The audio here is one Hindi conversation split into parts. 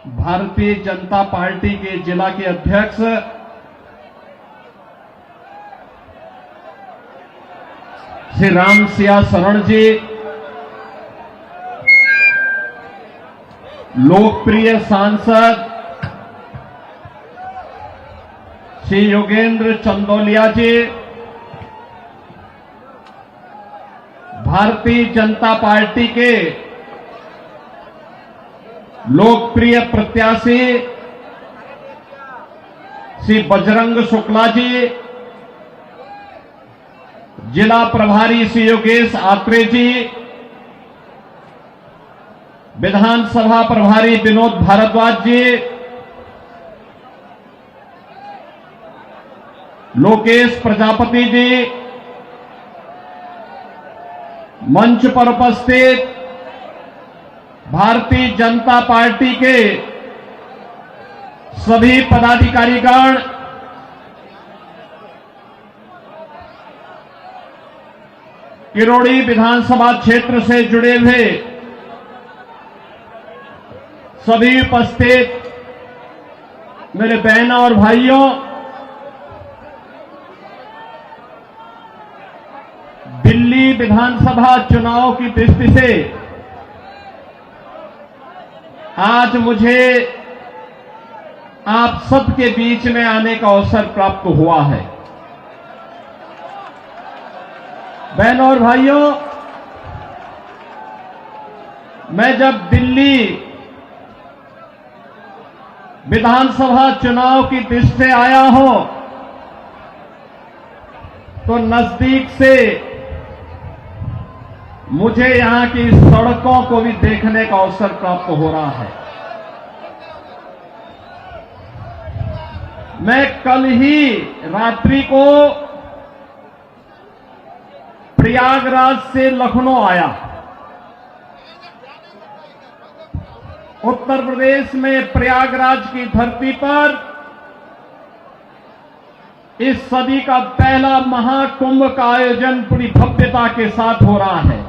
भारतीय जनता पार्टी के जिला के अध्यक्ष श्री राम सिया शरण जी, लोकप्रिय सांसद श्री योगेंद्र चंदौलिया जी, भारतीय जनता पार्टी के लोकप्रिय प्रत्याशी श्री बजरंग शुक्ला जी, जिला प्रभारी श्री योगेश आत्रे जी, विधानसभा प्रभारी विनोद भारद्वाज जी, लोकेश प्रजापति जी, मंच पर उपस्थित भारतीय जनता पार्टी के सभी पदाधिकारीगण, किरोड़ी विधानसभा क्षेत्र से जुड़े हुए सभी उपस्थित मेरे बहनों और भाइयों, दिल्ली विधानसभा चुनाव की दृष्टि से आज मुझे आप सबके बीच में आने का अवसर प्राप्त हुआ है। बहनों और भाइयों, मैं जब दिल्ली विधानसभा चुनाव की दृष्टि से आया हूं तो नजदीक से मुझे यहां की सड़कों को भी देखने का अवसर प्राप्त हो रहा है। मैं कल ही रात्रि को प्रयागराज से लखनऊ आया। उत्तर प्रदेश में प्रयागराज की धरती पर इस सदी का पहला महाकुंभ का आयोजन पूरी भव्यता के साथ हो रहा है।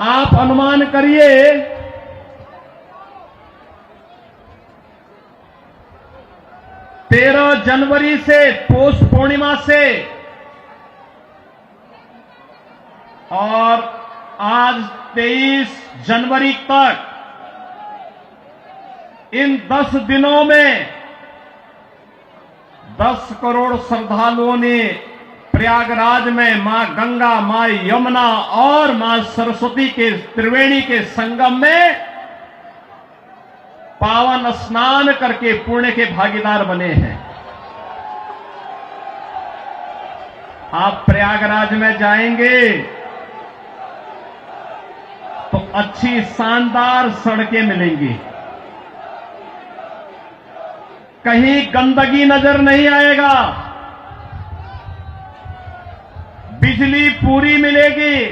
आप अनुमान करिए 13 जनवरी से पौष पूर्णिमा से और आज 23 जनवरी तक इन 10 दिनों में 10 करोड़ श्रद्धालुओं ने प्रयागराज में मां गंगा, मां यमुना और मां सरस्वती के त्रिवेणी के संगम में पावन स्नान करके पुण्य के भागीदार बने हैं। आप प्रयागराज में जाएंगे तो अच्छी शानदार सड़कें मिलेंगी, कहीं गंदगी नजर नहीं आएगा, बिजली पूरी मिलेगी,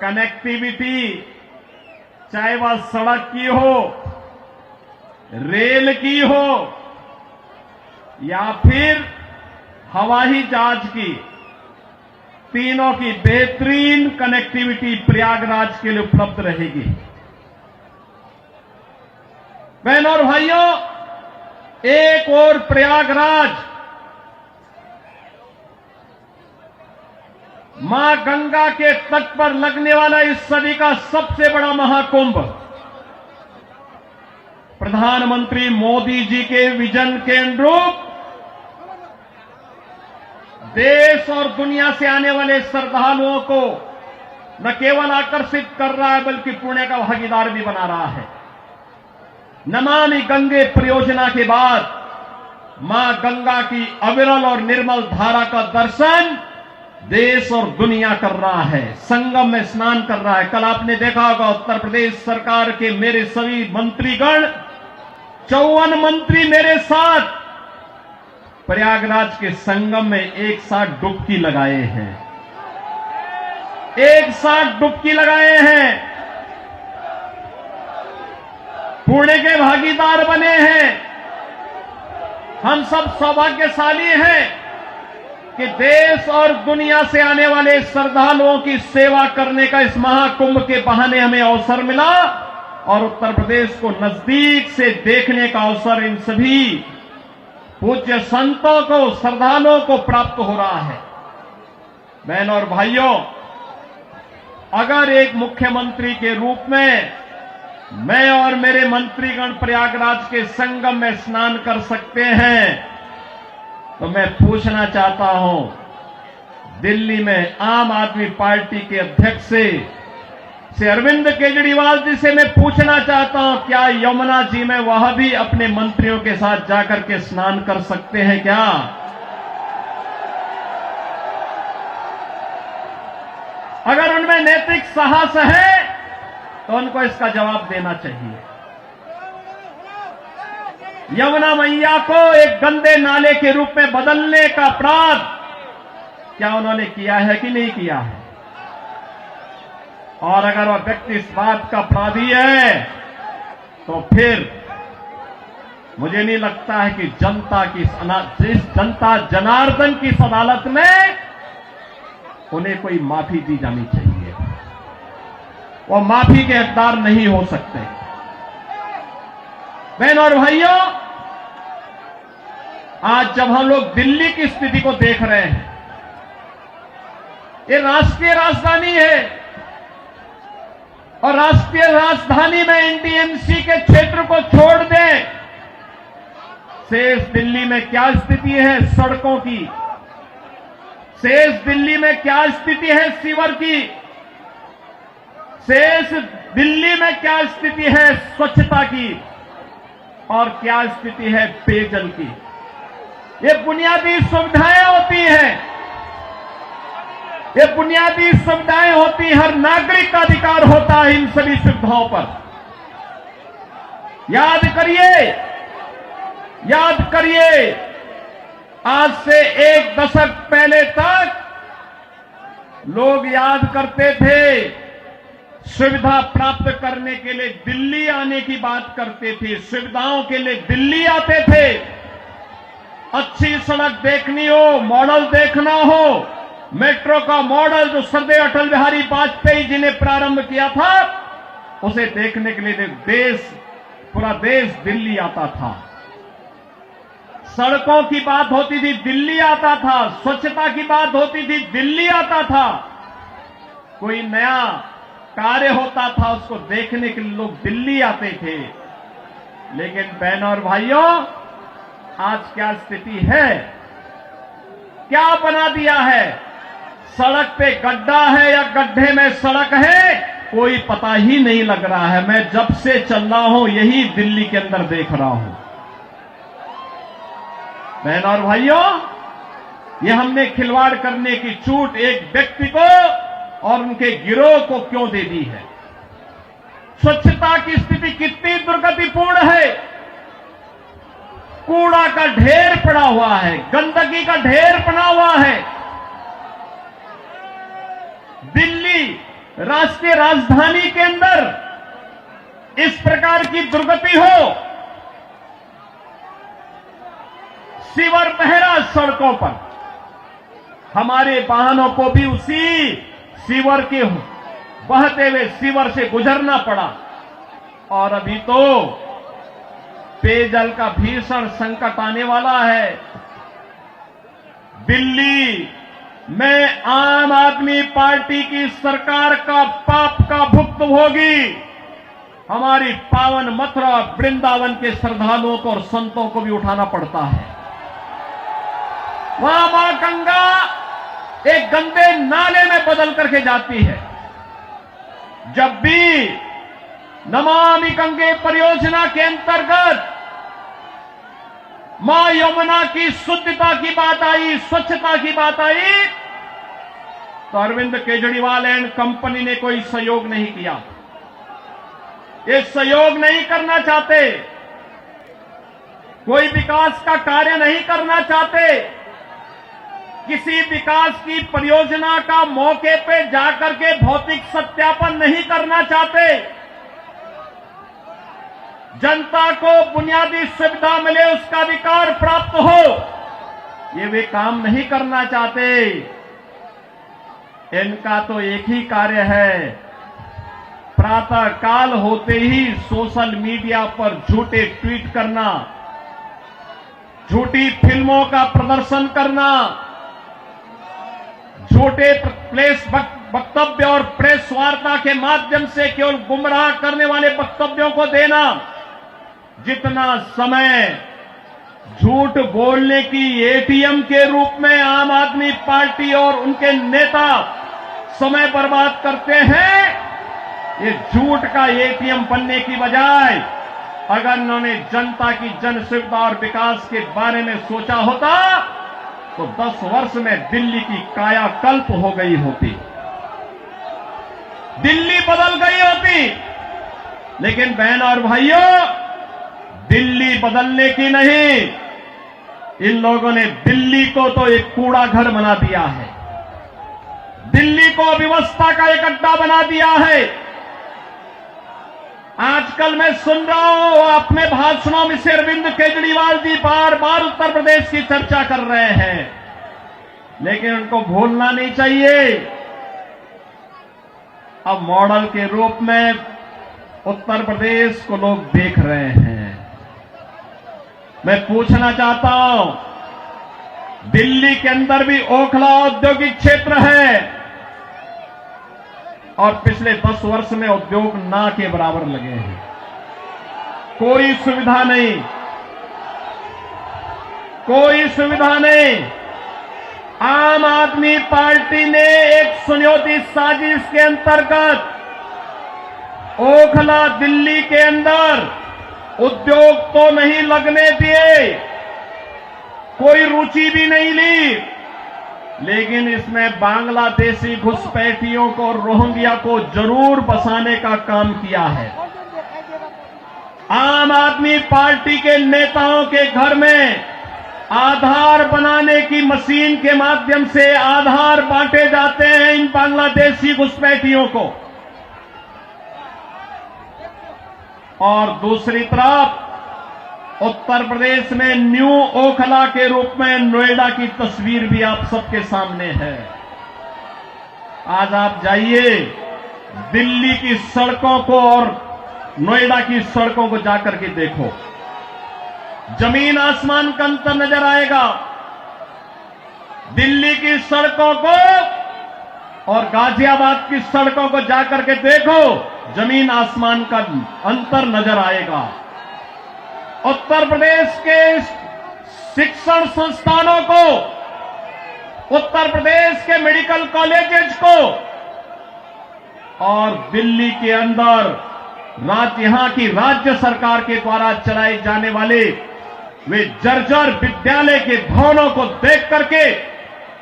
कनेक्टिविटी चाहे वह सड़क की हो, रेल की हो या फिर हवाई जहाज की, तीनों की बेहतरीन कनेक्टिविटी प्रयागराज के लिए उपलब्ध रहेगी। बहनों और भाइयों, एक और प्रयागराज मां गंगा के तट पर लगने वाला इस सदी का सबसे बड़ा महाकुंभ प्रधानमंत्री मोदी जी के विजन के अनुरूप देश और दुनिया से आने वाले श्रद्धालुओं को न केवल आकर्षित कर रहा है बल्कि पुण्य का भागीदार भी बना रहा है। नमामि गंगे परियोजना के बाद मां गंगा की अविरल और निर्मल धारा का दर्शन देश और दुनिया कर रहा है, संगम में स्नान कर रहा है। कल आपने देखा होगा उत्तर प्रदेश सरकार के मेरे सभी मंत्रीगण, 54 मंत्री मेरे साथ प्रयागराज के संगम में एक साथ डुबकी लगाए हैं, एक साथ डुबकी लगाए हैं, पुण्य के भागीदार बने हैं। हम सब सौभाग्यशाली हैं कि देश और दुनिया से आने वाले श्रद्धालुओं की सेवा करने का इस महाकुंभ के बहाने हमें अवसर मिला और उत्तर प्रदेश को नजदीक से देखने का अवसर इन सभी पूज्य संतों को, श्रद्धालुओं को प्राप्त हो रहा है। बहनों और भाइयों, अगर एक मुख्यमंत्री के रूप में मैं और मेरे मंत्रीगण प्रयागराज के संगम में स्नान कर सकते हैं, तो मैं पूछना चाहता हूं, दिल्ली में आम आदमी पार्टी के अध्यक्ष से अरविंद केजरीवाल जी से मैं पूछना चाहता हूं, क्या यमुना जी में वह भी अपने मंत्रियों के साथ जाकर के स्नान कर सकते हैं क्या? अगर उनमें नैतिक साहस है तो उनको इसका जवाब देना चाहिए। यमुना मैया को एक गंदे नाले के रूप में बदलने का अपराध क्या उन्होंने किया है कि नहीं किया है? और अगर वह व्यक्ति इस बात का अपराधी है तो फिर मुझे नहीं लगता है कि जनता जनार्दन की इस अदालत में उन्हें कोई माफी दी जानी चाहिए। वो माफी के हकदार नहीं हो सकते। बहनों और भाइयों, आज जब हम लोग दिल्ली की स्थिति को देख रहे हैं, ये राष्ट्रीय राजधानी है और राष्ट्रीय राजधानी में एनटीएमसी के क्षेत्र को छोड़ दें, शेष दिल्ली में क्या स्थिति है सड़कों की, शेष दिल्ली में क्या स्थिति है सीवर की, शेष दिल्ली में क्या स्थिति है स्वच्छता की और क्या स्थिति है पेयजल की। ये बुनियादी सुविधाएं होती हैं, ये बुनियादी सुविधाएं होती, हर नागरिक का अधिकार होता है इन सभी सुविधाओं पर। याद करिए, आज से एक दशक पहले तक लोग याद करते थे, सुविधा प्राप्त करने के लिए दिल्ली आने की बात करते थे, सुविधाओं के लिए दिल्ली आते थे। अच्छी सड़क देखनी हो, मॉडल देखना हो, मेट्रो का मॉडल जो सरदार अटल बिहारी वाजपेयी जी ने प्रारंभ किया था, उसे देखने के लिए पूरा देश दिल्ली आता था। सड़कों की बात होती थी, दिल्ली आता था। स्वच्छता की बात होती थी, दिल्ली आता था। कोई नया कार्य होता था, उसको देखने के लिए लोग दिल्ली आते थे। लेकिन बहनों और भाइयों, आज क्या स्थिति है? क्या बना दिया है? सड़क पे गड्ढा है या गड्ढे में सड़क है, कोई पता ही नहीं लग रहा है। मैं जब से चल रहा हूं यही दिल्ली के अंदर देख रहा हूं। बहनों और भाइयों, ये हमने खिलवाड़ करने की छूट एक व्यक्ति को और उनके गिरोह को क्यों दे दी है? स्वच्छता की स्थिति कितनी दुर्गतिपूर्ण है। कूड़ा का ढेर पड़ा हुआ है, गंदगी का ढेर पड़ा हुआ है। दिल्ली राष्ट्रीय राजधानी के अंदर इस प्रकार की दुर्गति हो, सीवर बहरा सड़कों पर, हमारे वाहनों को भी उसी सीवर के बहते हुए सीवर से गुजरना पड़ा। और अभी तो पेयजल का भीषण संकट आने वाला है। दिल्ली में आम आदमी पार्टी की सरकार का पाप का भुक्तभोगी हमारी पावन मथुरा वृंदावन के श्रद्धालुओं को और संतों को भी उठाना पड़ता है। वहां मां गंगा एक गंदे नाले में बदल करके जाती है। जब भी नमामि गंगे परियोजना के अंतर्गत मां यमुना की शुद्धता की बात आई, स्वच्छता की बात आई, तो अरविंद केजरीवाल एंड कंपनी ने कोई सहयोग नहीं किया। ये सहयोग नहीं करना चाहते, कोई विकास का कार्य नहीं करना चाहते, किसी विकास की परियोजना का मौके पे जाकर के भौतिक सत्यापन नहीं करना चाहते। जनता को बुनियादी सुविधा मिले, उसका अधिकार प्राप्त हो, ये वे काम नहीं करना चाहते। इनका तो एक ही कार्य है, प्रातः काल होते ही सोशल मीडिया पर झूठे ट्वीट करना, झूठी फिल्मों का प्रदर्शन करना, झूठे प्रेस वक्तव्य और प्रेस वार्ता के माध्यम से केवल गुमराह करने वाले वक्तव्यों को देना। जितना समय झूठ बोलने की एटीएम के रूप में आम आदमी पार्टी और उनके नेता समय बर्बाद करते हैं, ये झूठ का एटीएम बनने की बजाय अगर उन्होंने जनता की जन सुविधा और विकास के बारे में सोचा होता तो 10 वर्ष में दिल्ली की कायाकल्प हो गई होती, दिल्ली बदल गई होती। लेकिन बहन और भाइयों, दिल्ली बदलने की नहीं, इन लोगों ने दिल्ली को तो एक कूड़ा घर बना दिया है, दिल्ली को व्यवस्था का एक अड्डा बना दिया है। आजकल मैं सुन रहा हूं अपने भाषणों में से अरविंद केजरीवाल जी बार बार उत्तर प्रदेश की चर्चा कर रहे हैं, लेकिन उनको भूलना नहीं चाहिए अब मॉडल के रूप में उत्तर प्रदेश को लोग देख रहे हैं। मैं पूछना चाहता हूं, दिल्ली के अंदर भी ओखला औद्योगिक क्षेत्र है और पिछले 10 वर्ष में उद्योग ना के बराबर लगे हैं, कोई सुविधा नहीं, कोई सुविधा नहीं। आम आदमी पार्टी ने एक सुनियोजित साजिश के अंतर्गत ओखला दिल्ली के अंदर उद्योग तो नहीं लगने दिए, कोई रुचि भी नहीं ली, लेकिन इसमें बांग्लादेशी घुसपैठियों को, रोहिंग्या को जरूर बसाने का काम किया है। आम आदमी पार्टी के नेताओं के घर में आधार बनाने की मशीन के माध्यम से आधार बांटे जाते हैं इन बांग्लादेशी घुसपैठियों को, और दूसरी तरफ उत्तर प्रदेश में न्यू ओखला के रूप में नोएडा की तस्वीर भी आप सबके सामने है। आज आप जाइए दिल्ली की सड़कों को और नोएडा की सड़कों को जाकर के देखो, जमीन आसमान का अंतर नजर आएगा। दिल्ली की सड़कों को और गाजियाबाद की सड़कों को जाकर के देखो, जमीन आसमान का अंतर नजर आएगा। उत्तर प्रदेश के शिक्षण संस्थानों को, उत्तर प्रदेश के मेडिकल कॉलेजेस को और दिल्ली के अंदर यहां की राज्य सरकार के द्वारा चलाए जाने वाले वे जर्जर विद्यालय के भवनों को देख करके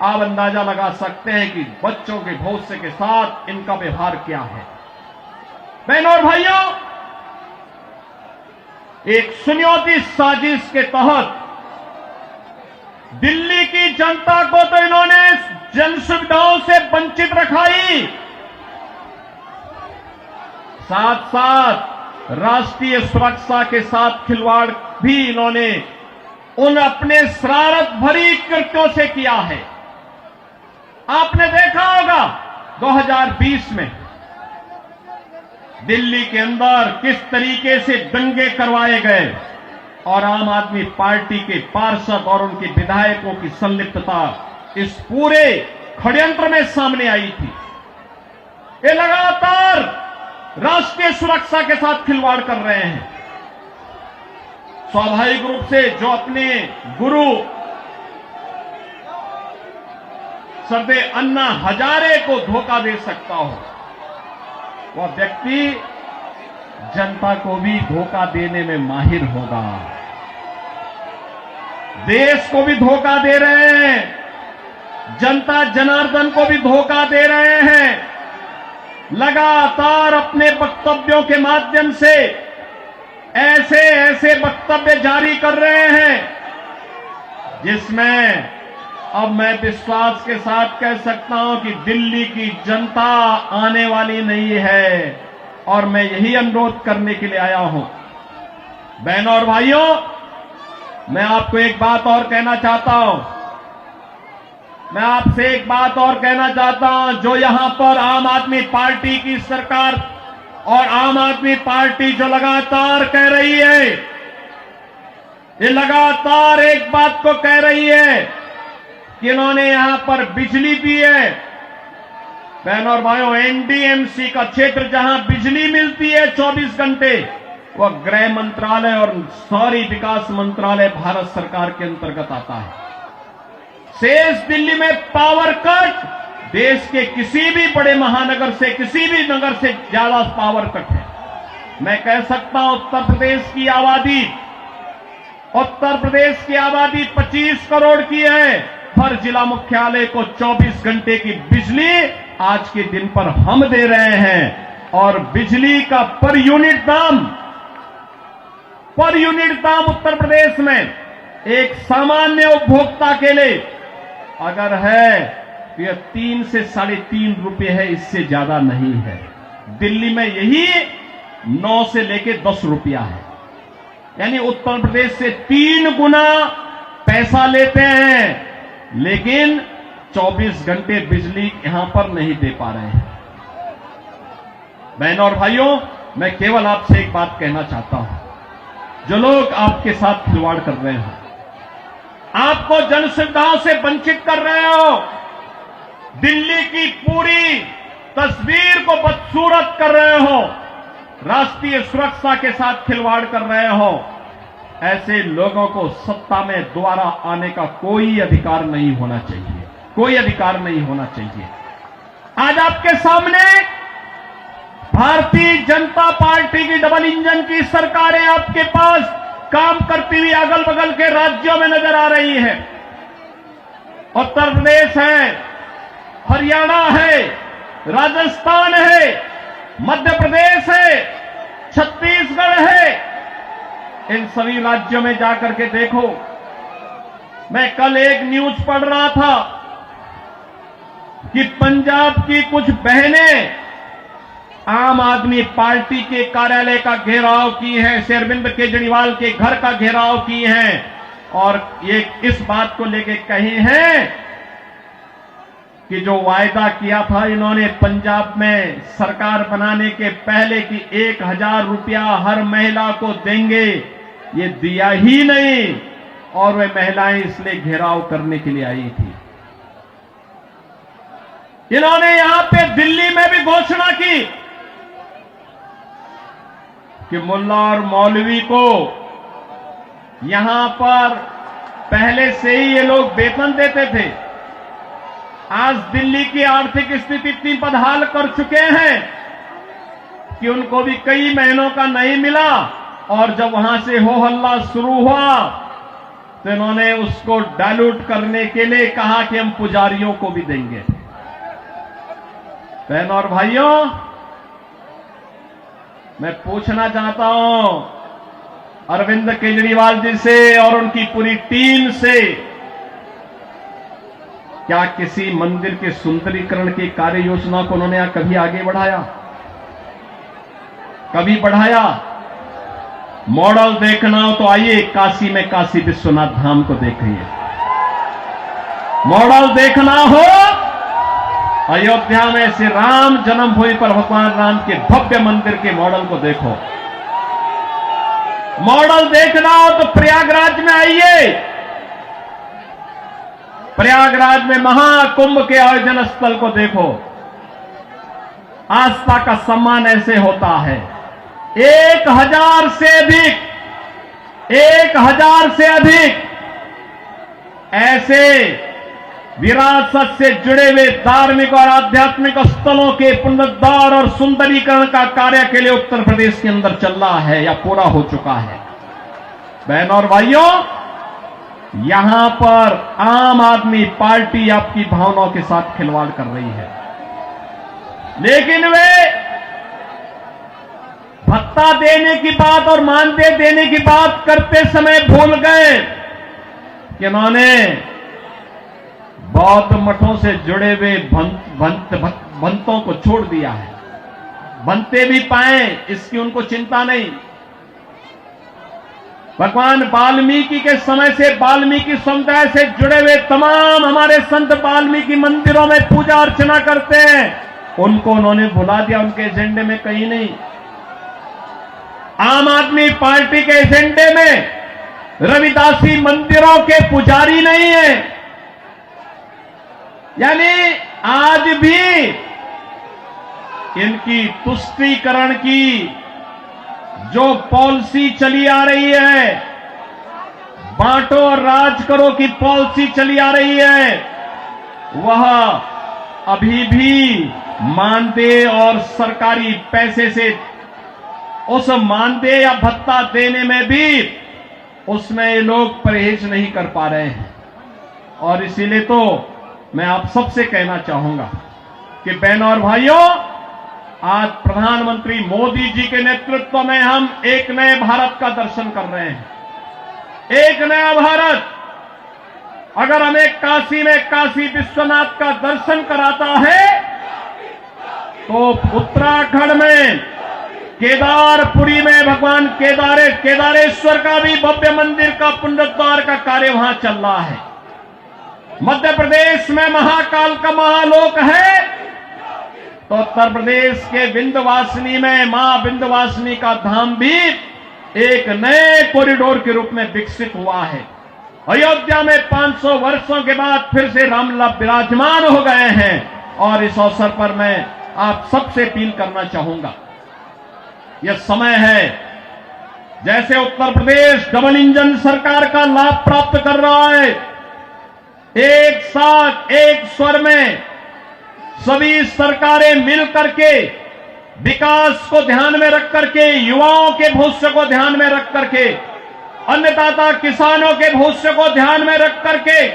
आप अंदाजा लगा सकते हैं कि बच्चों के भविष्य के साथ इनका व्यवहार क्या है। बहनों और भाइयों, एक सुनियोजित साजिश के तहत दिल्ली की जनता को तो इन्होंने जन सुविधाओं से वंचित रखा ही, साथ साथ राष्ट्रीय सुरक्षा के साथ खिलवाड़ भी इन्होंने उन अपने शरारत भरी कृत्यों से किया है। आपने देखा होगा 2020 में दिल्ली के अंदर किस तरीके से दंगे करवाए गए और आम आदमी पार्टी के पार्षद और उनके विधायकों की संलिप्तता इस पूरे षड्यंत्र में सामने आई थी। ये लगातार राष्ट्रीय सुरक्षा के साथ खिलवाड़ कर रहे हैं। स्वाभाविक रूप से जो अपने गुरु सरदे अन्ना हजारे को धोखा दे सकता हो, वह व्यक्ति जनता को भी धोखा देने में माहिर होगा। देश को भी धोखा दे रहे हैं, जनता जनार्दन को भी धोखा दे रहे हैं। लगातार अपने वक्तव्यों के माध्यम से ऐसे ऐसे वक्तव्य जारी कर रहे हैं जिसमें अब मैं विश्वास के साथ कह सकता हूं कि दिल्ली की जनता आने वाली नहीं है, और मैं यही अनुरोध करने के लिए आया हूं। बहनों और भाइयों, मैं आपको एक बात और कहना चाहता हूं। मैं आपसे एक बात और कहना चाहता हूं, जो यहां पर आम आदमी पार्टी की सरकार और आम आदमी पार्टी जो लगातार कह रही है, ये लगातार एक बात को कह रही है कि इन्होंने यहां पर बिजली दी है। बहनों और भाइयों, एनडीएमसी का क्षेत्र जहां बिजली मिलती है 24 घंटे, वह गृह मंत्रालय और शहरी विकास मंत्रालय भारत सरकार के अंतर्गत आता है। शेष दिल्ली में पावर कट देश के किसी भी बड़े महानगर से, किसी भी नगर से ज्यादा पावर कट है। मैं कह सकता हूं उत्तर प्रदेश की आबादी 25 करोड़ की है। हर जिला मुख्यालय को 24 घंटे की बिजली आज के दिन पर हम दे रहे हैं और बिजली का पर यूनिट दाम उत्तर प्रदेश में एक सामान्य उपभोक्ता के लिए अगर है तो यह 3 से 3.5 रुपए है, इससे ज्यादा नहीं है। दिल्ली में यही 9 से लेके 10 रुपया है, यानी उत्तर प्रदेश से 3 गुना पैसा लेते हैं, लेकिन 24 घंटे बिजली यहां पर नहीं दे पा रहे हैं। बहनों और भाइयों, मैं केवल आपसे एक बात कहना चाहता हूं, जो लोग आपके साथ खिलवाड़ कर रहे हो, आपको जन सुविधाओं से वंचित कर रहे हो, दिल्ली की पूरी तस्वीर को बदसूरत कर रहे हो, राष्ट्रीय सुरक्षा के साथ खिलवाड़ कर रहे हो, ऐसे लोगों को सत्ता में दोबारा आने का कोई अधिकार नहीं होना चाहिए, कोई अधिकार नहीं होना चाहिए। आज आपके सामने भारतीय जनता पार्टी की डबल इंजन की सरकारें आपके पास काम करती हुई अगल बगल के राज्यों में नजर आ रही है। उत्तर प्रदेश है, हरियाणा है, राजस्थान है, मध्य प्रदेश है, छत्तीसगढ़ है। इन सभी राज्यों में जाकर के देखो। मैं कल एक न्यूज पढ़ रहा था कि पंजाब की कुछ बहनें आम आदमी पार्टी के कार्यालय का घेराव की हैं, श्री अरविंद केजरीवाल के घर का घेराव की हैं और ये इस बात को लेके कहे हैं कि जो वायदा किया था इन्होंने पंजाब में सरकार बनाने के पहले कि 1000 रुपया हर महिला को देंगे, ये दिया ही नहीं और वे महिलाएं इसलिए घेराव करने के लिए आई थी। इन्होंने यहां पे दिल्ली में भी घोषणा की कि मुल्ला और मौलवी को यहां पर पहले से ही ये लोग वेतन देते थे। आज दिल्ली की आर्थिक स्थिति इतनी बदहाल कर चुके हैं कि उनको भी कई महीनों का नहीं मिला और जब वहां से हो हल्ला शुरू हुआ तो इन्होंने उसको डाइल्यूट करने के लिए कहा कि हम पुजारियों को भी देंगे। बहनों और भाइयों, मैं पूछना चाहता हूं अरविंद केजरीवाल जी से और उनकी पूरी टीम से, क्या किसी मंदिर के सुंदरीकरण की कार्य योजना को उन्होंने कभी आगे बढ़ाया? कभी बढ़ाया? मॉडल देखना हो तो आइए काशी में काशी विश्वनाथ धाम को देखिए। मॉडल देखना हो अयोध्या में श्री राम जन्मभूमि पर भगवान राम के भव्य मंदिर के मॉडल को देखो। मॉडल देखना हो तो प्रयागराज में आइए। प्रयागराज में महाकुंभ के आयोजन स्थल को देखो। आस्था का सम्मान ऐसे होता है। 1000 से अधिक ऐसे विरासत से जुड़े हुए धार्मिक और आध्यात्मिक स्थलों के पुनरुद्धार और सुंदरीकरण का कार्य के लिए उत्तर प्रदेश के अंदर चल रहा है या पूरा हो चुका है। बहनों और भाइयों, यहां पर आम आदमी पार्टी आपकी भावनाओं के साथ खिलवाड़ कर रही है, लेकिन वे भत्ता देने की बात और मानदेय देने की बात करते समय भूल गए कि उन्होंने बौद्ध मठों से जुड़े हुए भंतों को छोड़ दिया है। बनते भी पाए इसकी उनको चिंता नहीं। भगवान वाल्मीकि के समय से वाल्मीकि समुदाय से जुड़े हुए तमाम हमारे संत वाल्मीकि मंदिरों में पूजा अर्चना करते हैं, उनको उन्होंने भुला दिया, उनके एजेंडे में कहीं नहीं। आम आदमी पार्टी के एजेंडे में रविदासी मंदिरों के पुजारी नहीं है। यानी आज भी इनकी तुष्टीकरण की जो पॉलिसी चली आ रही है, बांटो और राज करो की पॉलिसी चली आ रही है, वह अभी भी मानदेय और सरकारी पैसे से उस मानदेय या भत्ता देने में भी उसमें ये लोग परहेज नहीं कर पा रहे हैं। और इसीलिए तो मैं आप सबसे कहना चाहूंगा कि बहनों और भाइयों, आज प्रधानमंत्री मोदी जी के नेतृत्व में हम एक नए भारत का दर्शन कर रहे हैं। एक नया भारत अगर हमें काशी में काशी विश्वनाथ का दर्शन कराता है, तो उत्तराखंड में केदारपुरी में भगवान केदारेश्वर का भी भव्य मंदिर का पुनरुद्धार का कार्य वहां चल रहा है। मध्य प्रदेश में महाकाल का महालोक है, तो उत्तर प्रदेश के विंध्यवासिनी में मां विंध्यवासिनी का धाम भी एक नए कॉरिडोर के रूप में विकसित हुआ है। अयोध्या में 500 वर्षों के बाद फिर से रामलला विराजमान हो गए हैं। और इस अवसर पर मैं आप सबसे अपील करना चाहूंगा, यह समय है, जैसे उत्तर प्रदेश डबल इंजन सरकार का लाभ प्राप्त कर रहा है, एक साथ एक स्वर में सभी सरकारें मिल करके विकास को ध्यान में रख करके, युवाओं के भविष्य को ध्यान में रख करके, अन्नदाता किसानों के भविष्य को ध्यान में रख करके,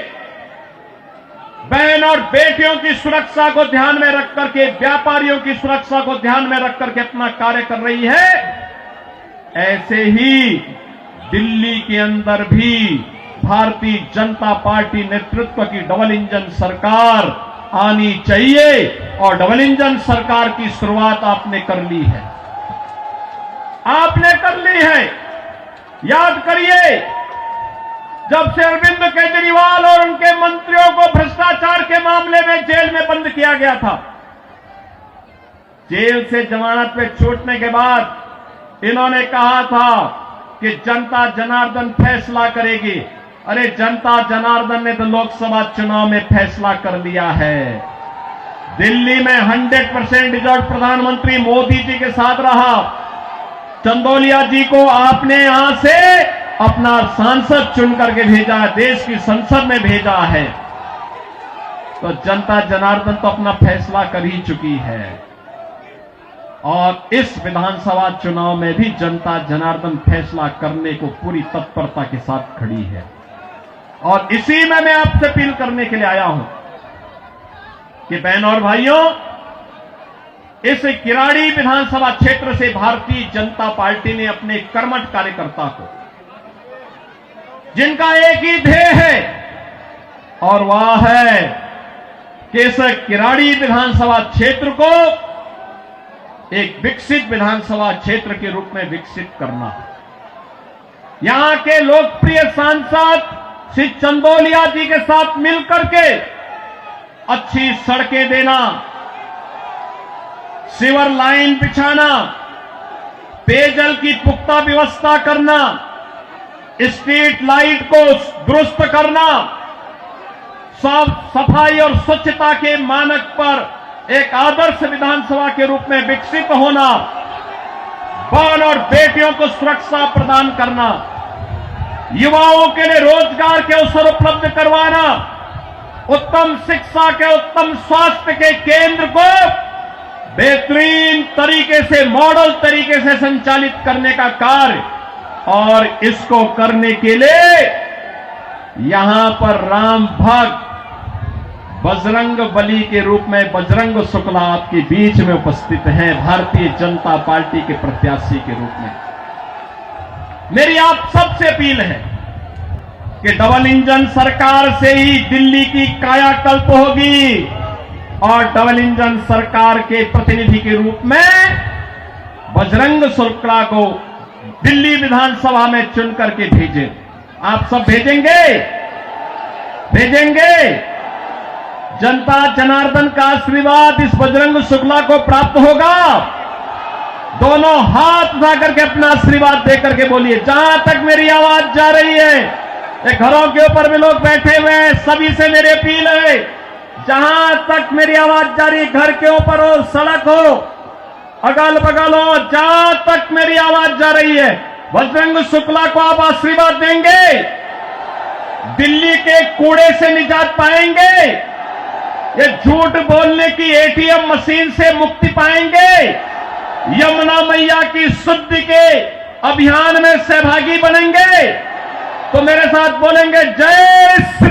बहन और बेटियों की सुरक्षा को ध्यान में रख करके, व्यापारियों की सुरक्षा को ध्यान में रख करके अपना कार्य कर रही है। ऐसे ही दिल्ली के अंदर भी भारतीय जनता पार्टी नेतृत्व की डबल इंजन सरकार आनी चाहिए, और डबल इंजन सरकार की शुरुआत आपने कर ली है। आपने कर ली है। याद करिए, जब से अरविंद केजरीवाल और उनके मंत्रियों को भ्रष्टाचार के मामले में जेल में बंद किया गया था, जेल से जमानत पे छूटने के बाद इन्होंने कहा था कि जनता जनार्दन फैसला करेगी। अरे जनता जनार्दन ने तो लोकसभा चुनाव में फैसला कर लिया है। दिल्ली में 100% रिजल्ट प्रधानमंत्री मोदी जी के साथ रहा। चंदौलिया जी को आपने यहां से अपना सांसद चुन करके भेजा है, देश की संसद में भेजा है। तो जनता जनार्दन तो अपना फैसला कर ही चुकी है, और इस विधानसभा चुनाव में भी जनता जनार्दन फैसला करने को पूरी तत्परता के साथ खड़ी है। और इसी में मैं आपसे अपील करने के लिए आया हूं कि बहनों और भाइयों, इस किराड़ी विधानसभा क्षेत्र से भारतीय जनता पार्टी ने अपने कर्मठ कार्यकर्ता को, जिनका एक ही ध्येय है, और वह है कि इस किराड़ी विधानसभा क्षेत्र को एक विकसित विधानसभा क्षेत्र के रूप में विकसित करना। यहां के लोकप्रिय सांसद श्री चंदौलिया जी के साथ मिलकर के अच्छी सड़कें देना, सीवर लाइन बिछाना, पेयजल की पुख्ता व्यवस्था करना, स्ट्रीट लाइट को दुरुस्त करना, साफ सफाई और स्वच्छता के मानक पर एक आदर्श विधानसभा के रूप में विकसित होना, बहन और बेटियों को सुरक्षा प्रदान करना, युवाओं के लिए रोजगार के अवसर उपलब्ध करवाना, उत्तम शिक्षा के, उत्तम स्वास्थ्य के केंद्र को बेहतरीन तरीके से, मॉडल तरीके से संचालित करने का कार्य, और इसको करने के लिए यहां पर राम भक्त बजरंग बली के रूप में बजरंग शुक्ला आपके बीच में उपस्थित हैं, भारतीय जनता पार्टी के प्रत्याशी के रूप में। मेरी आप सबसे अपील है कि डबल इंजन सरकार से ही दिल्ली की कायाकल्प होगी, और डबल इंजन सरकार के प्रतिनिधि के रूप में बजरंग शुक्ला को दिल्ली विधानसभा में चुन करके भेजें। आप सब भेजेंगे? भेजेंगे? जनता जनार्दन का आशीर्वाद इस बजरंग शुक्ला को प्राप्त होगा। दोनों हाथ उठा करके अपना आशीर्वाद देकर के बोलिए, जहां तक मेरी आवाज जा रही है, ये घरों के ऊपर भी लोग बैठे हुए हैं, सभी से मेरी अपील है, जहां तक मेरी आवाज जा रही है, घर के ऊपर हो, सड़क हो, अगल बगल हो, जहां तक मेरी आवाज जा रही है, बजरंग शुक्ला को आप आशीर्वाद देंगे? दिल्ली के कूड़े से निजात पाएंगे? ये झूठ बोलने की एटीएम मशीन से मुक्ति पाएंगे? यमुना मैया की शुद्धि के अभियान में सहभागी बनेंगे? तो मेरे साथ बोलेंगे, जय श्री